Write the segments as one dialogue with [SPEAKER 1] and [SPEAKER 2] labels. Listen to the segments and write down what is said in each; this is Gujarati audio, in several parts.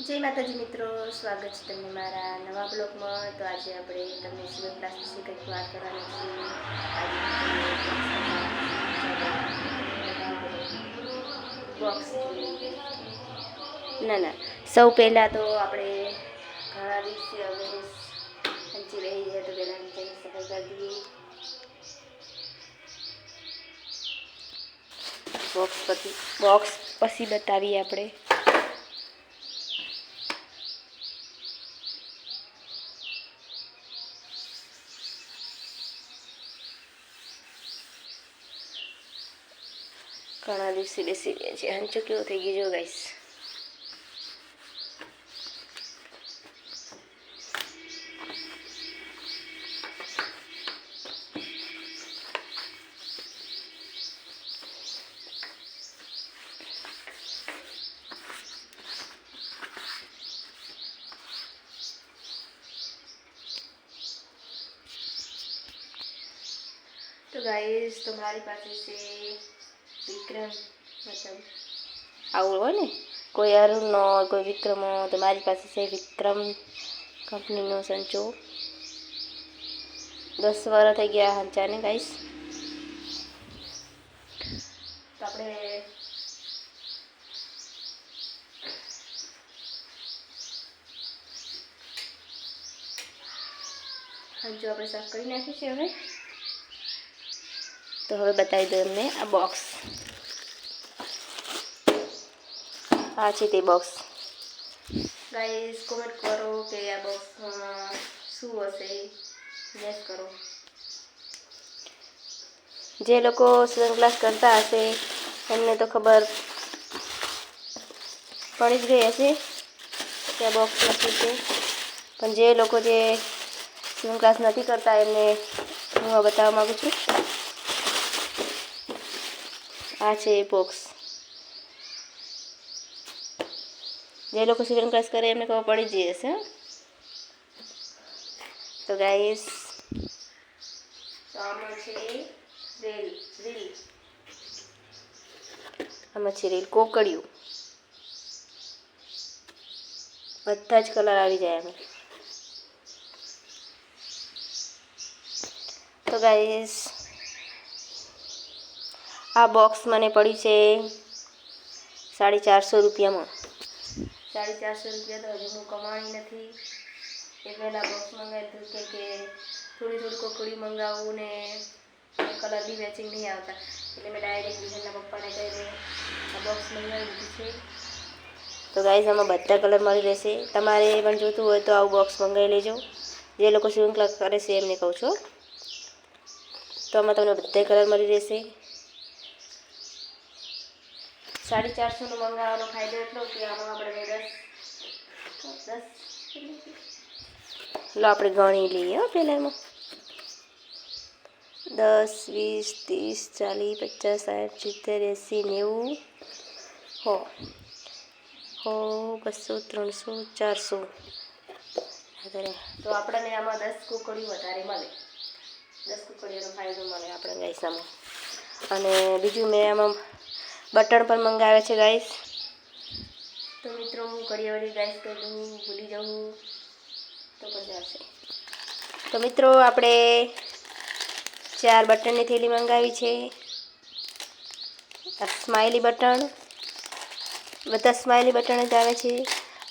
[SPEAKER 1] જય માતાજી મિત્રો, સ્વાગત છે તમને મારા નવા બ્લોગમાં। તો આજે આપણે તમને સિવન ક્લાસ વિશે કંઈક વાત કરવાની છે। બોક્સ ના સૌ પહેલાં તો આપણે ઘણા દિવસે હવે હંચી રહી જાય તો પહેલાં નીચેની સફાઈ કરી દઈએ। બોક્સ પછી બતાવીએ આપણે। ઘણા દિવસે બેસી ગયા છે। હંચો કેવો થઈ ગયો જો ગાઈસ। तो गाइस तुम्हारी पास से विक्रम मतलब આવું હોય ને કોઈ અરુણનો કોઈ વિક્રમો, તો મારી પાસે છે વિક્રમ કંપનીનો સંચો। 10 વર્ષ થઈ ગયા હંચાને ગાઈસ। તો આપણે હંચો આપણે સાફ કરી નાખ્યું છે હવે। તો હવે બતાવી દઉં તમને આ બોક્સ। આ છે તે બોક્સ। ગાઈસ કોમેન્ટ કરો કે આ બોક્સમાં શું હશે, ગેસ કરો। જે લોકો સ્વિમિંગ ક્લાસ કરતા હશે એમને તો ખબર પડી જ ગઈ હશે કે આ બોક્સમાં શું છે, પણ જે લોકો જે સ્વિમિંગ ક્લાસ નથી કરતા એમને હું આ બતાવવા માગું છું। આ છે એ બોક્સ। જે લોકો સ્વિમિંગ ક્લાસ કરે એમને ખબર પડી જ હશે। તો ગાઈસ તો આમાં છે રીલ, આમાં છે રીલ કોકડિયું, બધા જ કલર આવી જાય આમાં। તો ગાઈસ આ બોક્સ મને પડી છે 450 રૂપિયામાં। 450 રૂપિયા તો હજુ હું કમાણી નથી। એ પહેલાં બોક્સ મંગાવ્યું હતું કે થોડી કોકડી મંગાવું ને કલર બી મેચિંગ નહીં આવતા, એટલે મેં ડાયરેક્ટ બીજાના પપ્પાને કહીને આ બોક્સ મંગાવી દીધું છે। તો ગાઈસ આમાં બધા કલર મળી રહેશે। તમારે પણ જોતું હોય તો આવું બોક્સ મંગાવી લેજો। જે લોકો સ્વિમિંગ ક્લાસ કરે છે એમને કહું છું। તો આમાં તમને બધા કલર મળી રહેશે। 450નું મંગાવવાનો ફાયદો એટલો કે આમાં આપણે 10 લો આપણે ગણી લઈએ પહેલાં એમાં 10, 20, 30, 40, 50, 60, 70, 80, 100, 200, 300, 400 તો આપણને આમાં 10 કુકડી વધારે મળે। 10 કુકડીઓનો ફાયદો મળે આપણે ગાઈસ આમાં। અને બીજું મેં આમાં બટન પણ મંગાવ્યા છે ગાઈસ। તો મિત્રો હું ઘડીવાળી ગાઈસ કહી દઉં, ભૂલી જાઉં તો પછી આવશે। તો મિત્રો આપણે 4 બટનની થેલી મંગાવી છે। આ સ્માઇલી બટન, બધા સ્માઇલી બટન જ આવે છે।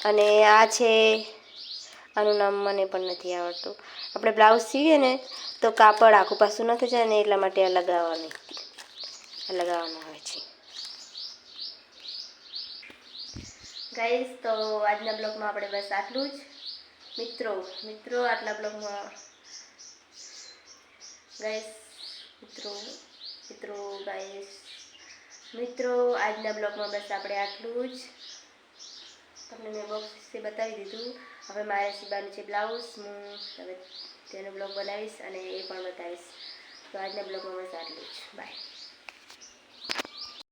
[SPEAKER 1] અને આ છે, આનું નામ મને પણ નથી આવડતું। આપણે બ્લાઉઝ સીવીએ ને તો કાપડ આખું પાછું ન થઈ જાય ને એટલા માટે આ લગાવવાનું આવે છે। ગાઈસ તો આજના બ્લોગમાં આપણે બસ આટલું જ। મિત્રો આટલા બ્લોગમાં ગાઈસ મિત્રો આજના બ્લોગમાં બસ આપણે આટલું જ। તમને મેં બોક્સ વિશે બતાવી દીધું। હવે મારે સીવાનું છે બ્લાઉઝ, હું હવે તેનો બ્લોગ બનાવીશ અને એ પણ બતાવીશ। તો આજના બ્લોગમાં બસ આટલું જ, બાય।